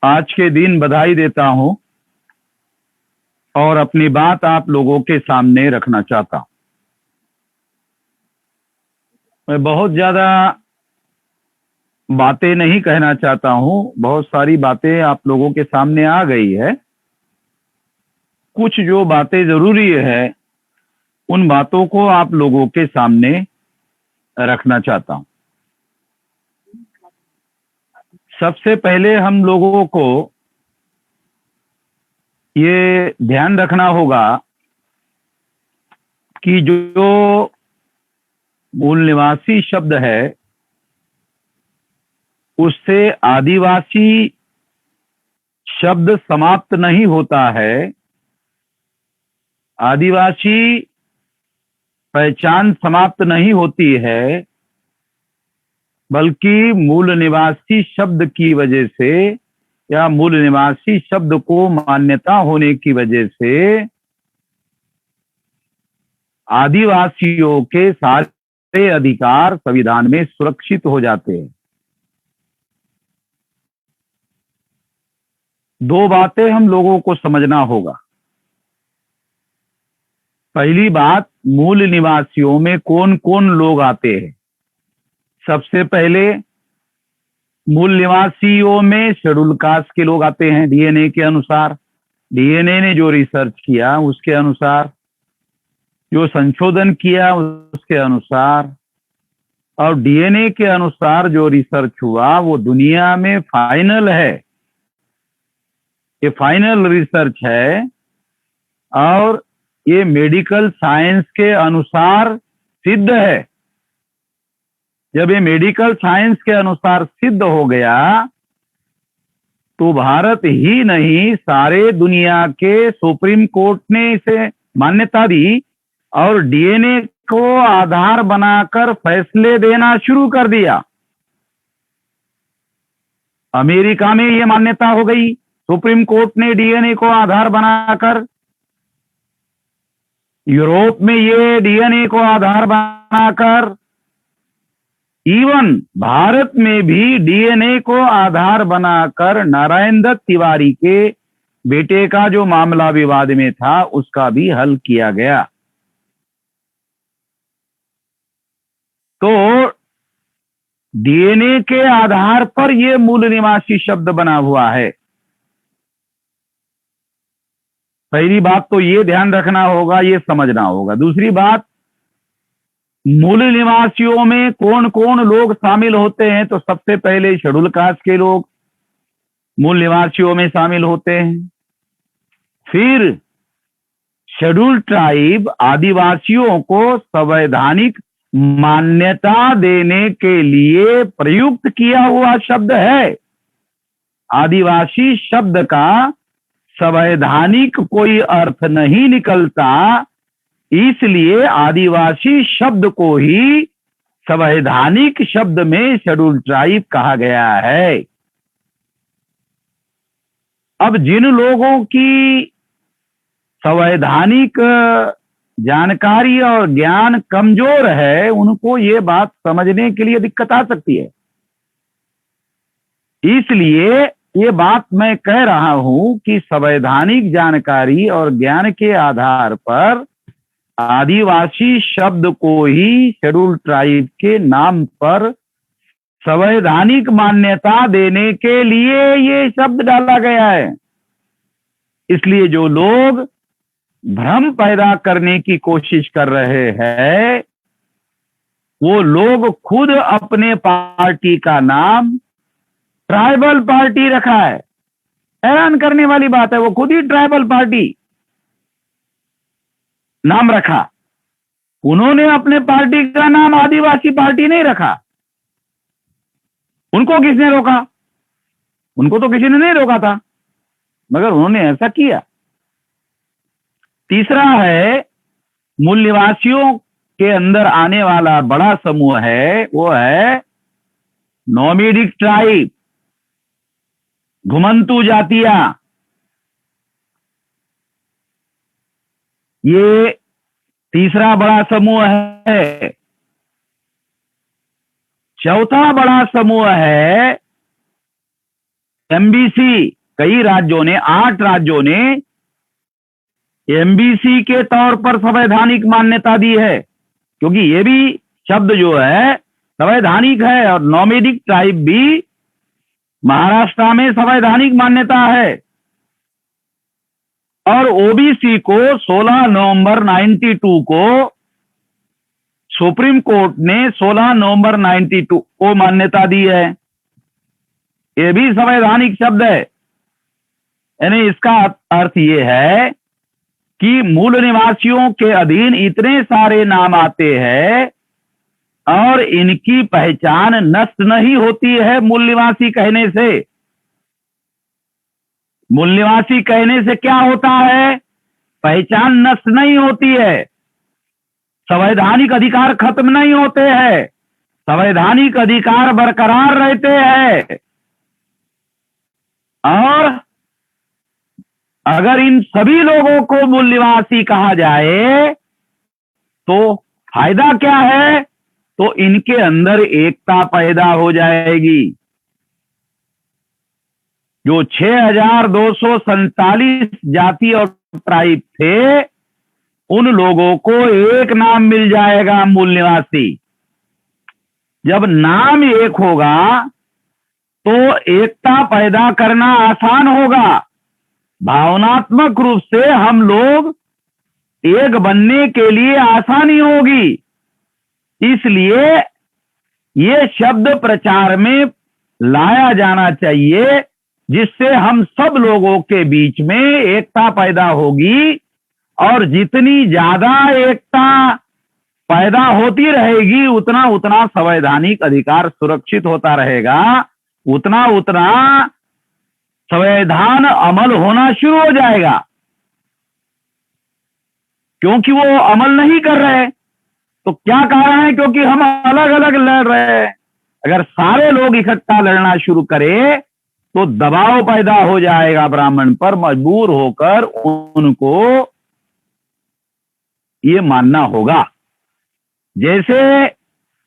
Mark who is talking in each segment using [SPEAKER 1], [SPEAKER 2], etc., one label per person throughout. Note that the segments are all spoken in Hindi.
[SPEAKER 1] आज के दिन बधाई देता हूं और अपनी बात आप लोगों के सामने रखना चाहता हूं। मैं बहुत ज्यादा बातें नहीं कहना चाहता हूं, बहुत सारी बातें आप लोगों के सामने आ गई है। कुछ जो बातें जरूरी है उन बातों को आप लोगों के सामने रखना चाहता हूं। सबसे पहले हम लोगों को ये ध्यान रखना होगा कि जो मूल निवासी शब्द है उससे आदिवासी शब्द समाप्त नहीं होता है। आदिवासी पहचान समाप्त नहीं होती है, बल्कि मूल निवासी शब्द की वजह से या मूल निवासी शब्द को मान्यता होने की वजह से आदिवासियों के सारे अधिकार संविधान में सुरक्षित हो जाते हैं। दो बातें हम लोगों को समझना होगा। पहली बात, मूल निवासियों में कौन कौन लोग आते हैं। सबसे पहले मूल निवासियों में शेड्यूल कास्ट के लोग आते हैं। डीएनए के अनुसार, डीएनए ने जो रिसर्च किया उसके अनुसार, जो संशोधन किया उसके अनुसार, और डीएनए के अनुसार जो रिसर्च हुआ वो दुनिया में फाइनल है। ये फाइनल रिसर्च है और ये मेडिकल साइंस के अनुसार सिद्ध है। जब ये मेडिकल साइंस के अनुसार सिद्ध हो गया तो भारत ही नहीं, सारे दुनिया के सुप्रीम कोर्ट ने इसे मान्यता दी और डीएनए को आधार बनाकर फैसले देना शुरू कर दिया। अमेरिका में ये मान्यता हो गई, सुप्रीम कोर्ट ने डीएनए को आधार बनाकर। यूरोप में ये डीएनए को आधार बनाकर, इवन भारत में भी डीएनए को आधार बनाकर नारायण दत्त तिवारी के बेटे का जो मामला विवाद में था उसका भी हल किया गया। तो डीएनए के आधार पर यह मूल निवासी शब्द बना हुआ है। पहली बात तो ये ध्यान रखना होगा, ये समझना होगा। दूसरी बात, मूल निवासियों में कौन कौन लोग शामिल होते हैं। तो सबसे पहले शेड्यूल कास्ट के लोग मूल निवासियों में शामिल होते हैं। फिर शेड्यूल ट्राइब आदिवासियों को संवैधानिक मान्यता देने के लिए प्रयुक्त किया हुआ शब्द है। आदिवासी शब्द का संवैधानिक कोई अर्थ नहीं निकलता, इसलिए आदिवासी शब्द को ही संवैधानिक शब्द में शेड्यूल ट्राइब कहा गया है। अब जिन लोगों की संवैधानिक जानकारी और ज्ञान कमजोर है उनको ये बात समझने के लिए दिक्कत आ सकती है। इसलिए ये बात मैं कह रहा हूं कि संवैधानिक जानकारी और ज्ञान के आधार पर आदिवासी शब्द को ही शेड्यूल ट्राइब के नाम पर संवैधानिक मान्यता देने के लिए ये शब्द डाला गया है। इसलिए जो लोग भ्रम पैदा करने की कोशिश कर रहे हैं वो लोग खुद अपने पार्टी का नाम ट्राइबल पार्टी रखा है। हैरान करने वाली बात है, वो खुद ही ट्राइबल पार्टी नाम रखा। उन्होंने अपने पार्टी का नाम आदिवासी पार्टी नहीं रखा। उनको किसने रोका? उनको तो किसी ने नहीं रोका था, मगर उन्होंने ऐसा किया। तीसरा है, मूल निवासियों के अंदर आने वाला बड़ा समूह है, वो है नोमैडिक ट्राइब, घुमंतू जातियां। ये तीसरा बड़ा समूह है। चौथा बड़ा समूह है एमबीसी, कई राज्यों ने, 8 राज्यों ने एमबीसी के तौर पर संवैधानिक मान्यता दी है, क्योंकि ये भी शब्द जो है संवैधानिक है, और नोमैडिक ट्राइब भी महाराष्ट्र में संवैधानिक मान्यता है। और ओबीसी को 16 नवंबर 92 को सुप्रीम कोर्ट ने 16 नवंबर 92 को मान्यता दी है। ये भी संवैधानिक शब्द है। यानी इसका अर्थ ये है कि मूल निवासियों के अधीन इतने सारे नाम आते हैं और इनकी पहचान नष्ट नहीं होती है मूल निवासी कहने से। मूल निवासी कहने से क्या होता है? पहचान नष्ट नहीं होती है, संवैधानिक अधिकार खत्म नहीं होते हैं, संवैधानिक अधिकार बरकरार रहते हैं। और अगर इन सभी लोगों को मूल निवासी कहा जाए तो फायदा क्या है? तो इनके अंदर एकता पैदा हो जाएगी। जो 6247 जाति और ट्राइब थे, उन लोगों को एक नाम मिल जाएगा, मूल निवासी। जब नाम एक होगा तो एकता पैदा करना आसान होगा। भावनात्मक रूप से हम लोग एक बनने के लिए आसानी होगी। इसलिए ये शब्द प्रचार में लाया जाना चाहिए, जिससे हम सब लोगों के बीच में एकता पैदा होगी। और जितनी ज्यादा एकता पैदा होती रहेगी, उतना उतना संवैधानिक अधिकार सुरक्षित होता रहेगा, उतना उतना संविधान अमल होना शुरू हो जाएगा। क्योंकि वो अमल नहीं कर रहे, तो क्या कारण है? क्योंकि हम अलग अलग लड़ रहे हैं। अगर सारे लोग इकट्ठा लड़ना शुरू करें तो दबाव पैदा हो जाएगा ब्राह्मण पर, मजबूर होकर उनको ये मानना होगा। जैसे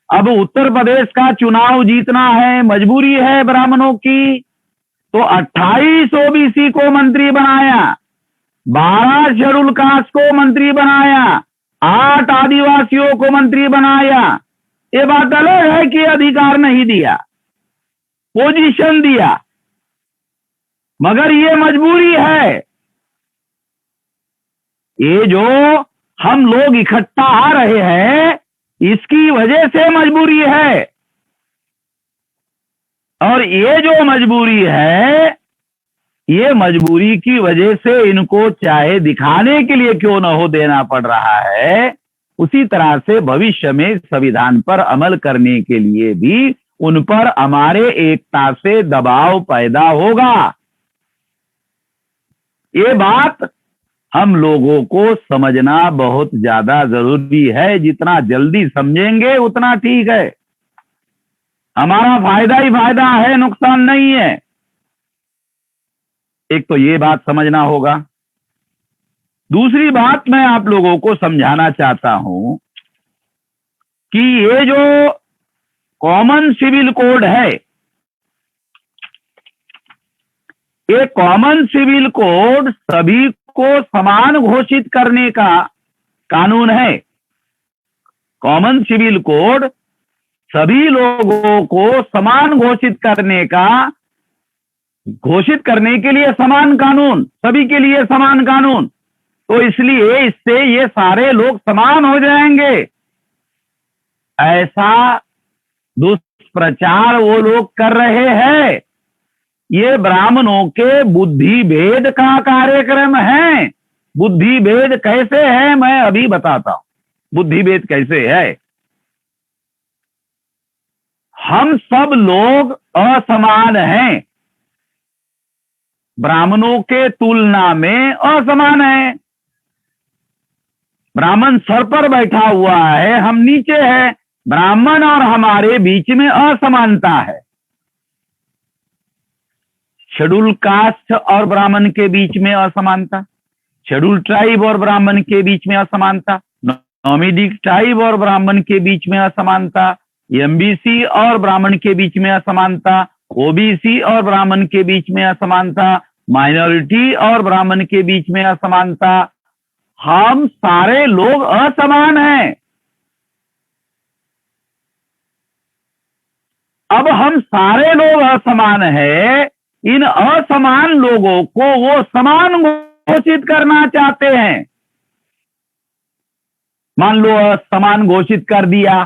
[SPEAKER 1] अब उत्तर प्रदेश का चुनाव जीतना है, मजबूरी है ब्राह्मणों की, तो 28 ओबीसी को मंत्री बनाया, 12 शेड्यूल कास्ट को मंत्री बनाया, 8 आदिवासियों को मंत्री बनाया। ये बात अलग है कि अधिकार नहीं दिया, पोजीशन दिया, मगर ये मजबूरी है। ये जो हम लोग इकट्ठा आ रहे हैं, इसकी वजह से मजबूरी है। और ये जो मजबूरी है, ये मजबूरी की वजह से इनको चाहे दिखाने के लिए क्यों न हो देना पड़ रहा है। उसी तरह से भविष्य में संविधान पर अमल करने के लिए भी उन पर हमारे एकता से दबाव पैदा होगा। ये बात हम लोगों को समझना बहुत ज्यादा जरूरी है। जितना जल्दी समझेंगे उतना ठीक है। हमारा फायदा ही फायदा है, नुकसान नहीं है। एक तो ये बात समझना होगा। दूसरी बात मैं आप लोगों को समझाना चाहता हूं कि ये जो कॉमन सिविल कोड है, ये कॉमन सिविल कोड सभी को समान घोषित करने का कानून है। कॉमन सिविल कोड सभी लोगों को समान घोषित करने के लिए समान कानून, सभी के लिए समान कानून। तो इसलिए इससे ये सारे लोग समान हो जाएंगे। ऐसा दुष्प्रचार वो लोग कर रहे हैं। ये ब्राह्मणों के बुद्धि भेद का कार्यक्रम है। बुद्धि भेद कैसे है, मैं अभी बताता हूं। बुद्धि भेद कैसे है? हम सब लोग असमान हैं, ब्राह्मणों के तुलना में असमान है। ब्राह्मण सर पर बैठा हुआ है, हम नीचे हैं। ब्राह्मण और हमारे बीच में असमानता है। शेड्यूल कास्ट और ब्राह्मण के बीच में असमानता, शेड्यूल ट्राइब और ब्राह्मण के बीच में असमानता, नोमैडिक ट्राइब और ब्राह्मण के बीच में असमानता, एमबीसी और ब्राह्मण के बीच में असमानता, ओबीसी और ब्राह्मण के बीच में असमानता, माइनॉरिटी और ब्राह्मण के बीच में असमानता। हम सारे लोग असमान हैं। अब हम सारे लोग असमान हैं, इन असमान लोगों को वो समान घोषित करना चाहते हैं। मान लो असमान घोषित कर दिया,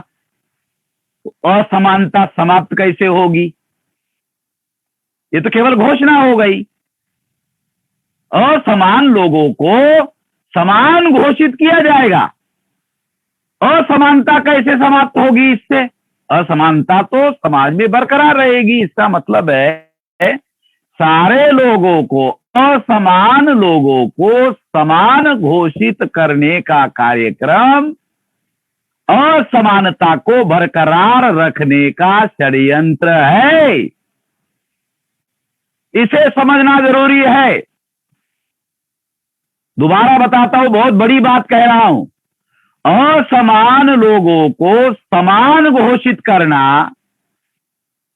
[SPEAKER 1] तो असमानता समाप्त कैसे होगी? ये तो केवल घोषणा हो गई। असमान लोगों को समान घोषित किया जाएगा। असमानता कैसे समाप्त होगी इससे? असमानता तो समाज में बरकरार रहेगी। इसका मतलब है सारे लोगों को, असमान लोगों को समान घोषित करने का कार्यक्रम असमानता को बरकरार रखने का षड्यंत्र है। इसे समझना जरूरी है। दोबारा बताता हूं, बहुत बड़ी बात कह रहा हूं। असमान लोगों को समान घोषित करना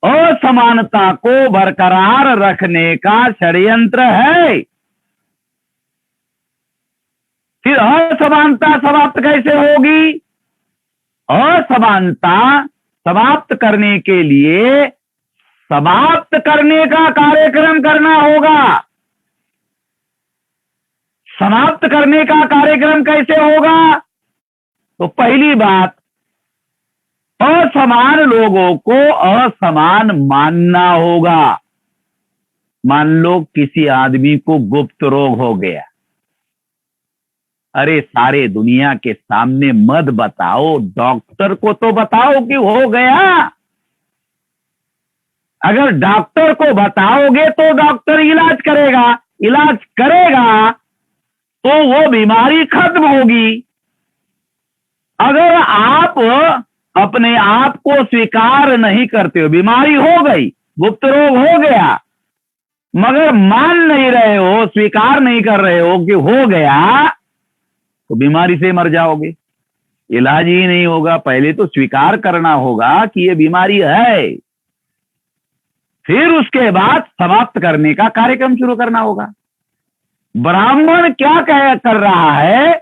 [SPEAKER 1] असमानता को बरकरार रखने का षड्यंत्र है। फिर असमानता समाप्त कैसे होगी? असमानता समाप्त करने के लिए समाप्त करने का कार्यक्रम करना होगा। समाप्त करने का कार्यक्रम कैसे होगा? तो पहली बात, असमान लोगों को असमान मानना होगा। मान लो किसी आदमी को गुप्त रोग हो गया, अरे सारे दुनिया के सामने मत बताओ, डॉक्टर को तो बताओ कि हो गया। अगर डॉक्टर को बताओगे तो डॉक्टर इलाज करेगा, इलाज करेगा तो वो बीमारी खत्म होगी। अगर आप अपने आप को स्वीकार नहीं करते हो, बीमारी हो गई, गुप्त रोग हो गया, मगर मान नहीं रहे हो, स्वीकार नहीं कर रहे हो कि हो गया, तो बीमारी से मर जाओगे, इलाज ही नहीं होगा। पहले तो स्वीकार करना होगा कि ये बीमारी है, फिर उसके बाद समाप्त करने का कार्यक्रम शुरू करना होगा। ब्राह्मण क्या कर रहा है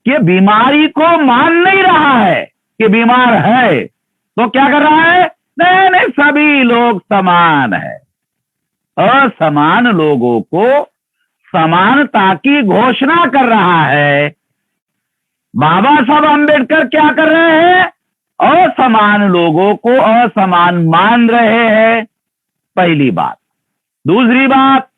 [SPEAKER 1] कि बीमारी को मान नहीं रहा है कि बीमार है, तो क्या कर रहा है? नहीं नहीं, सभी लोग समान है। असमान लोगों को समानता की घोषणा कर रहा है। बाबा साहब अम्बेडकर क्या कर रहे हैं? असमान लोगों को असमान मान रहे हैं, पहली बात। दूसरी बात,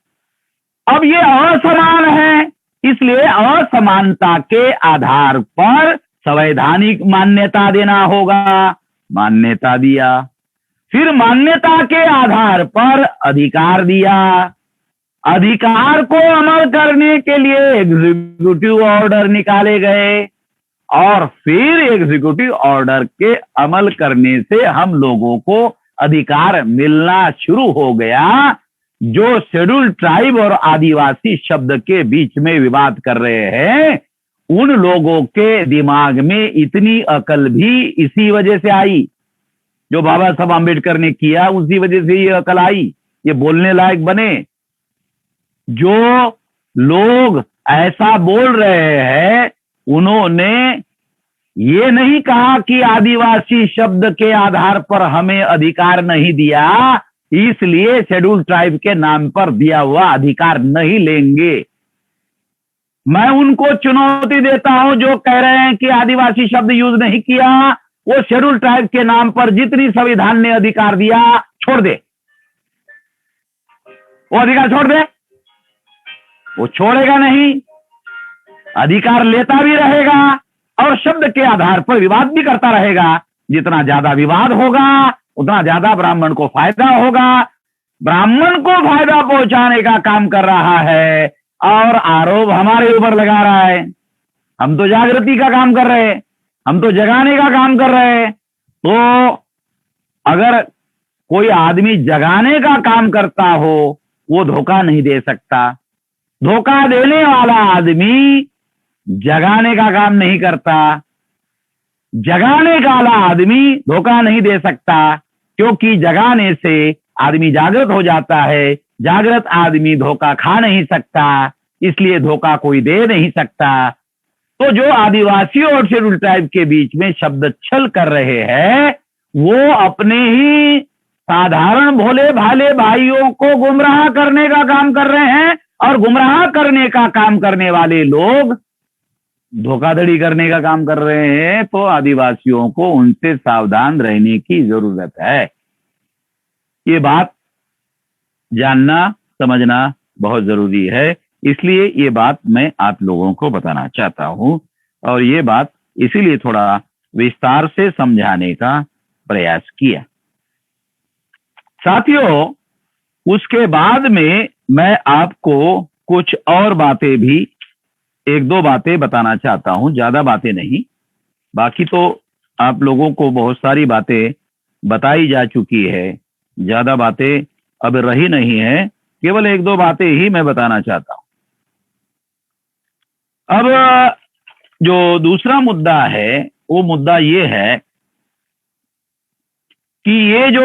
[SPEAKER 1] अब ये असमान है, इसलिए असमानता के आधार पर संवैधानिक मान्यता देना होगा। मान्यता दिया, फिर मान्यता के आधार पर अधिकार दिया। अधिकार को अमल करने के लिए एग्जीक्यूटिव ऑर्डर निकाले गए, और फिर एग्जीक्यूटिव ऑर्डर के अमल करने से हम लोगों को अधिकार मिलना शुरू हो गया। जो शेड्यूल ट्राइब और आदिवासी शब्द के बीच में विवाद कर रहे हैं, उन लोगों के दिमाग में इतनी अकल भी इसी वजह से आई। जो बाबा साहब अम्बेडकर ने किया, उसी वजह से ये अकल आई, ये बोलने लायक बने। जो लोग ऐसा बोल रहे हैं, उन्होंने ये नहीं कहा कि आदिवासी शब्द के आधार पर हमें अधिकार नहीं दिया, इसलिए शेड्यूल ट्राइब के नाम पर दिया हुआ अधिकार नहीं लेंगे। मैं उनको चुनौती देता हूं जो कह रहे हैं कि आदिवासी शब्द यूज नहीं किया, वो शेड्यूल ट्राइब के नाम पर जितनी संविधान ने अधिकार दिया छोड़ दे, वो अधिकार छोड़ दे। वो छोड़ेगा नहीं, अधिकार लेता भी रहेगा और शब्द के आधार पर विवाद भी करता रहेगा। जितना ज्यादा विवाद होगा उतना ज्यादा ब्राह्मण को फायदा होगा। ब्राह्मण को फायदा पहुंचाने का काम कर रहा है और आरोप हमारे ऊपर लगा रहा है। हम तो जागृति का काम कर रहे हैं, हम तो जगाने का काम कर रहे हैं। तो अगर कोई आदमी जगाने का काम करता हो, वो धोखा नहीं दे सकता। धोखा देने वाला आदमी जगाने का काम नहीं करता, जगाने वाला आदमी धोखा नहीं दे सकता, क्योंकि जगाने से आदमी जागृत हो जाता है। जागृत आदमी धोखा खा नहीं सकता, इसलिए धोखा कोई दे नहीं सकता। तो जो आदिवासियों और शेड्यूल ट्राइब के बीच में शब्द छल कर रहे हैं, वो अपने ही साधारण भोले भाले भाइयों को गुमराह करने का काम कर रहे हैं, और गुमराह करने का काम करने वाले लोग धोखाधड़ी करने का काम कर रहे हैं। तो आदिवासियों को उनसे सावधान रहने की जरूरत है। ये बात जानना समझना बहुत जरूरी है, इसलिए ये बात मैं आप लोगों को बताना चाहता हूं, और ये बात इसीलिए थोड़ा विस्तार से समझाने का प्रयास किया। साथियों, उसके बाद में मैं आपको कुछ और बातें भी, एक दो बातें बताना चाहता हूं, ज्यादा बातें नहीं। बाकी तो आप लोगों को बहुत सारी बातें बताई जा चुकी है, ज्यादा बातें अब रही नहीं है, केवल एक दो बातें ही मैं बताना चाहता हूं। अब जो दूसरा मुद्दा है, वो मुद्दा ये है कि ये जो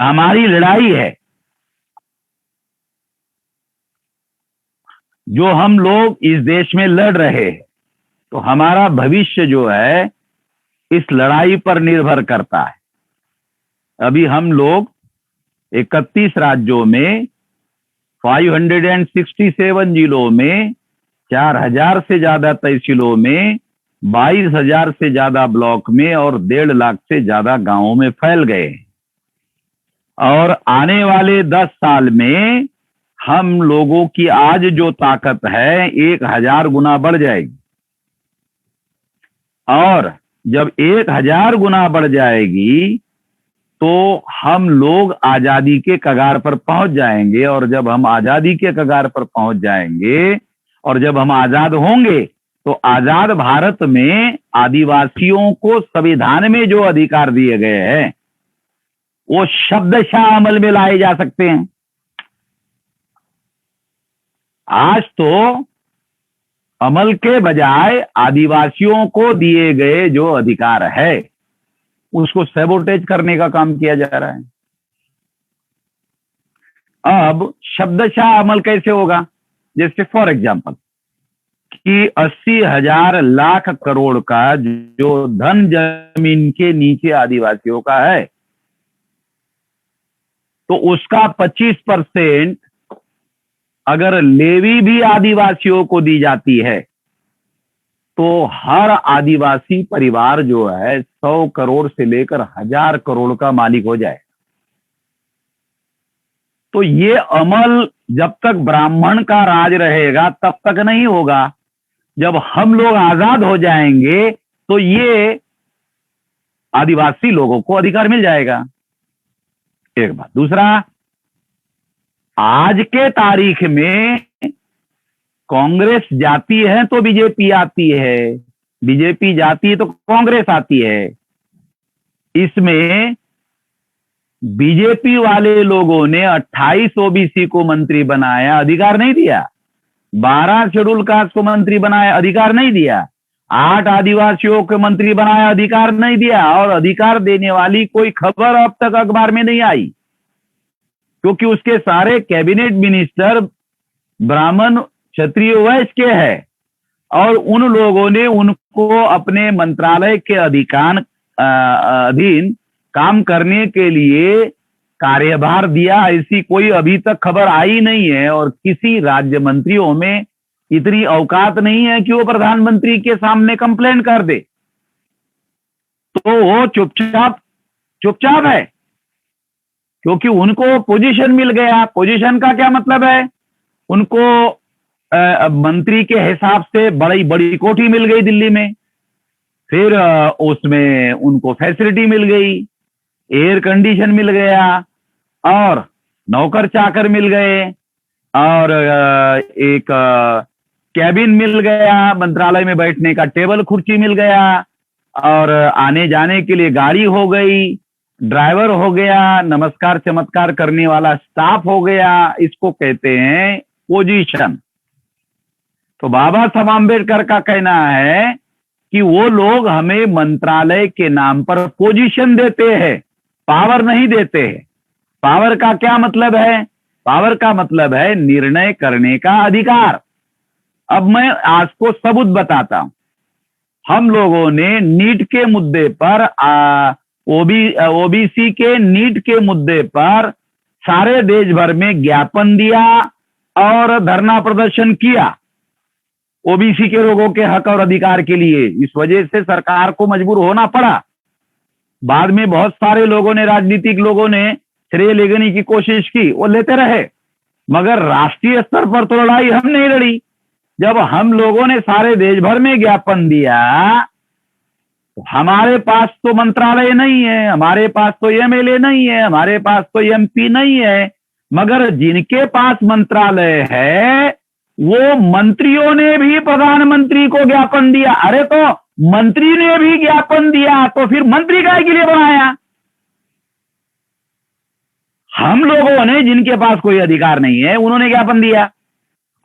[SPEAKER 1] हमारी लड़ाई है, जो हम लोग इस देश में लड़ रहे हैं, तो हमारा भविष्य जो है इस लड़ाई पर निर्भर करता है। अभी हम लोग 31 राज्यों में 567 जिलों में 4000 से ज्यादा तहसीलों में 22,000 से ज्यादा ब्लॉक में और 1.5 लाख से ज्यादा गांवों में फैल गए। और आने वाले 10 साल में हम लोगों की आज जो ताकत है 1000 गुना बढ़ जाएगी, और जब 1000 गुना बढ़ जाएगी तो हम लोग आजादी के कगार पर पहुंच जाएंगे। और जब हम आजादी के कगार पर पहुंच जाएंगे और जब हम आजाद होंगे, तो आजाद भारत में आदिवासियों को संविधान में जो अधिकार दिए गए हैं वो शब्दशः अमल में लाए जा सकते हैं। आज तो अमल के बजाय आदिवासियों को दिए गए जो अधिकार है उसको सैबोटेज करने का काम किया जा रहा है। अब शब्दशः अमल कैसे होगा? जैसे फॉर एग्जांपल कि 80,000 लाख करोड़ का जो धन जमीन के नीचे आदिवासियों का है, तो उसका 25% अगर लेवी भी आदिवासियों को दी जाती है तो हर आदिवासी परिवार जो है 100 करोड़ से लेकर 1000 करोड़ का मालिक हो जाए। तो ये अमल जब तक ब्राह्मण का राज रहेगा तब तक नहीं होगा। जब हम लोग आजाद हो जाएंगे तो ये आदिवासी लोगों को अधिकार मिल जाएगा। एक बात। दूसरा, आज के तारीख में कांग्रेस जाती है तो बीजेपी आती है, बीजेपी जाती है तो कांग्रेस आती है। इसमें बीजेपी वाले लोगों ने 28 ओबीसी को मंत्री बनाया, अधिकार नहीं दिया। 12 शेड्यूल कास्ट को मंत्री बनाया, अधिकार नहीं दिया। 8 आदिवासियों को मंत्री बनाया, अधिकार नहीं दिया। और अधिकार देने वाली कोई खबर अब तक अखबार में नहीं आई, क्योंकि उसके सारे कैबिनेट मिनिस्टर ब्राह्मण क्षत्रिय वैश्य के हैं, और उन लोगों ने उनको अपने मंत्रालय के अधीन काम करने के लिए कार्यभार दिया। ऐसी कोई अभी तक खबर आई नहीं है, और किसी राज्य मंत्रियों में इतनी औकात नहीं है कि वो प्रधानमंत्री के सामने कंप्लेंट कर दे। तो वो चुपचाप है, क्योंकि उनको पोजीशन मिल गया। पोजीशन का क्या मतलब है? उनको मंत्री के हिसाब से बड़ी बड़ी कोठी मिल गई दिल्ली में, फिर उसमें उनको फैसिलिटी मिल गई, एयर कंडीशन मिल गया, और नौकर चाकर मिल गए, और एक कैबिन मिल गया, मंत्रालय में बैठने का टेबल कुर्सी मिल गया, और आने जाने के लिए गाड़ी हो गई, ड्राइवर हो गया, नमस्कार चमत्कार करने वाला स्टाफ हो गया। इसको कहते हैं पोजीशन। तो बाबा साहब आम्बेडकर का कहना है कि वो लोग हमें मंत्रालय के नाम पर पोजीशन देते हैं, पावर नहीं देते हैं। पावर का क्या मतलब है? पावर का मतलब है निर्णय करने का अधिकार। अब मैं आपको सबूत बताता हूं। हम लोगों ने नीट के मुद्दे पर ओबीसी के नीट के मुद्दे पर सारे देश भर में ज्ञापन दिया और धरना प्रदर्शन किया ओबीसी के लोगों के हक और अधिकार के लिए। इस वजह से सरकार को मजबूर होना पड़ा। बाद में बहुत सारे लोगों ने, राजनीतिक लोगों ने श्रेय लेने की कोशिश की, वो लेते रहे, मगर राष्ट्रीय स्तर पर तो लड़ाई हम नहीं लड़ी। जब हम लोगों ने सारे देश भर में ज्ञापन दिया, तो हमारे पास तो मंत्रालय नहीं है, हमारे पास तो एमएलए नहीं है, हमारे पास तो एमपी नहीं है, मगर जिनके पास मंत्रालय है वो मंत्रियों ने भी प्रधानमंत्री को ज्ञापन दिया। अरे तो मंत्री ने भी ज्ञापन दिया तो फिर मंत्री काहे के लिए बनाया? हम लोगों ने, जिनके पास कोई अधिकार नहीं है, उन्होंने ज्ञापन दिया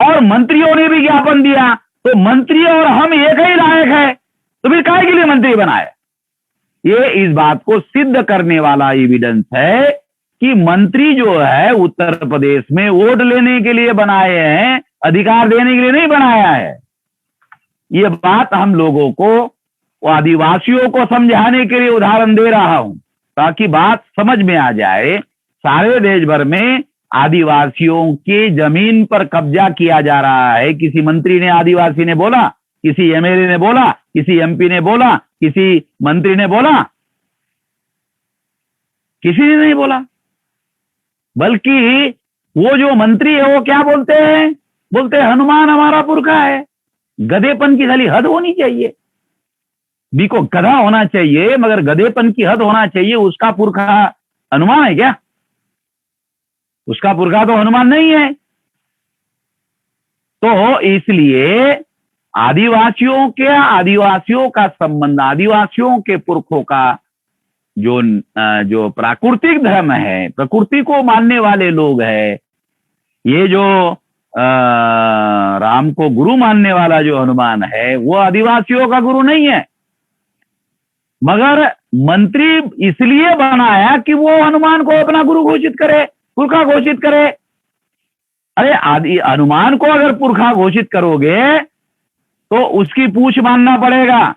[SPEAKER 1] और मंत्रियों ने भी ज्ञापन दिया, तो मंत्री और हम एक ही लायक है, तो फिर काहे के लिए मंत्री बनाया? ये इस बात को सिद्ध करने वाला एविडेंस है कि मंत्री जो है उत्तर प्रदेश में वोट लेने के लिए बनाए हैं, अधिकार देने के लिए नहीं बनाया है। ये बात हम लोगों को, आदिवासियों को समझाने के लिए उदाहरण दे रहा हूं, ताकि बात समझ में आ जाए। सारे देश भर में आदिवासियों की जमीन पर कब्जा किया जा रहा है। किसी मंत्री ने, आदिवासी ने बोला, किसी एमएलए ने बोला, किसी एमपी ने बोला, किसी मंत्री ने बोला? किसी ने नहीं बोला। बल्कि वो जो मंत्री है वो क्या बोलते हैं? बोलते हैं हनुमान हमारा पुरखा है। गधेपन की साली हद होनी चाहिए। बी को गधा होना चाहिए, मगर गधेपन की हद होना चाहिए। उसका पुरखा हनुमान है क्या? उसका पुरखा तो हनुमान नहीं है। तो इसलिए आदिवासियों का संबंध, आदिवासियों के पुरखों का जो प्राकृतिक धर्म है, प्रकृति को मानने वाले लोग हैं, ये जो राम को गुरु मानने वाला जो हनुमान है, वो आदिवासियों का गुरु नहीं है, मगर मंत्री इसलिए बनाया कि वो हनुमान को अपना गुरु घोषित करे, पुरखा घोषित करे। अरे हनुमान को अगर पुरखा घोषित करोगे तो उसकी पूछ मानना पड़ेगा,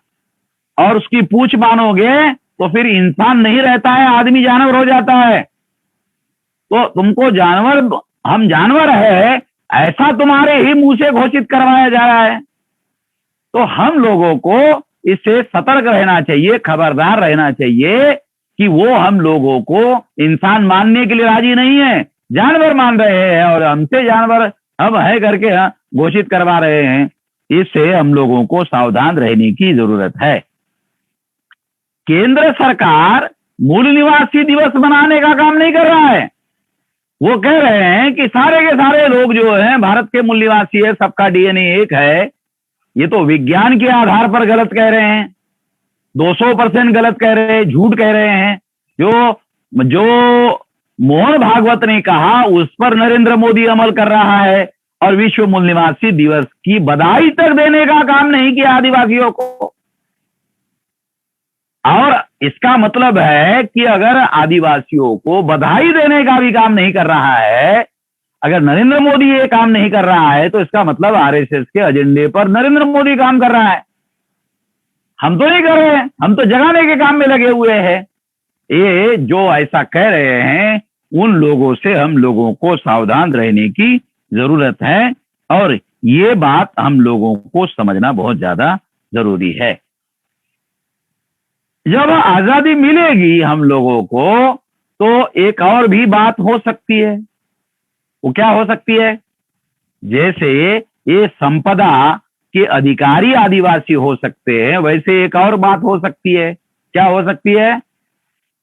[SPEAKER 1] और उसकी पूछ मानोगे तो फिर इंसान नहीं रहता है, आदमी जानवर हो जाता है। तो तुमको जानवर, हम जानवर है ऐसा तुम्हारे ही मुंह से घोषित करवाया जा रहा है। तो हम लोगों को इससे सतर्क रहना चाहिए, खबरदार रहना चाहिए कि वो हम लोगों को इंसान मानने के लिए राजी नहीं है, जानवर मान रहे हैं और हमसे जानवर हम है करके घोषित करवा रहे हैं। इससे हम लोगों को सावधान रहने की जरूरत है। केंद्र सरकार मूल निवासी दिवस मनाने का काम नहीं कर रहा है। वो कह रहे हैं कि सारे के सारे लोग जो हैं भारत के मूल निवासी है, सबका डीएनए एक है। ये तो विज्ञान के आधार पर गलत कह रहे हैं, 200% गलत कह रहे हैं, झूठ कह रहे हैं। जो मोहन भागवत ने कहा उस पर नरेंद्र मोदी अमल कर रहा है, और विश्व मूल निवासी दिवस की बधाई तक देने का काम नहीं किया आदिवासियों को। और इसका मतलब है कि अगर आदिवासियों को बधाई देने का भी काम नहीं कर रहा है, अगर नरेंद्र मोदी ये काम नहीं कर रहा है, तो इसका मतलब आरएसएस के एजेंडे पर नरेंद्र मोदी काम कर रहा है। हम तो नहीं कर रहे हैं, हम तो जगाने के काम में लगे हुए हैं। ये जो ऐसा कह रहे हैं उन लोगों से हम लोगों को सावधान रहने की जरूरत है, और ये बात हम लोगों को समझना बहुत ज्यादा जरूरी है। जब आजादी मिलेगी हम लोगों को, तो एक और भी बात हो सकती है। वो क्या हो सकती है? जैसे ये संपदा के अधिकारी आदिवासी हो सकते हैं, वैसे एक और बात हो सकती है। क्या हो सकती है?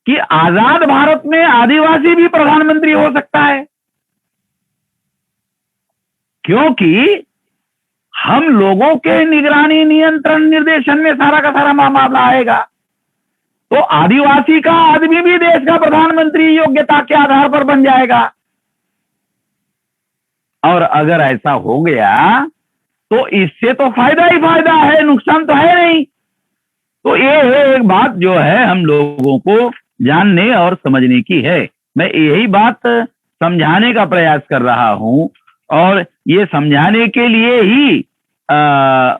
[SPEAKER 1] कि आजाद भारत में आदिवासी भी प्रधानमंत्री हो सकता है, क्योंकि हम लोगों के निगरानी, नियंत्रण, निर्देशन में सारा का सारा मामला आएगा। तो आदिवासी का आदमी भी देश का प्रधानमंत्री योग्यता के आधार पर बन जाएगा। और अगर ऐसा हो गया तो इससे तो फायदा ही फायदा है, नुकसान तो है नहीं। तो ये एक बात जो है हम लोगों को जानने और समझने की है। मैं यही बात समझाने का प्रयास कर रहा हूं और ये समझाने के लिए ही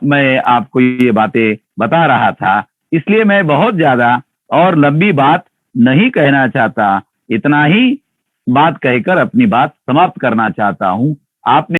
[SPEAKER 1] मैं आपको ये बातें बता रहा था। इसलिए मैं बहुत ज्यादा और लंबी बात नहीं कहना चाहता, इतना ही बात कहकर अपनी बात समाप्त करना चाहता हूं। आपने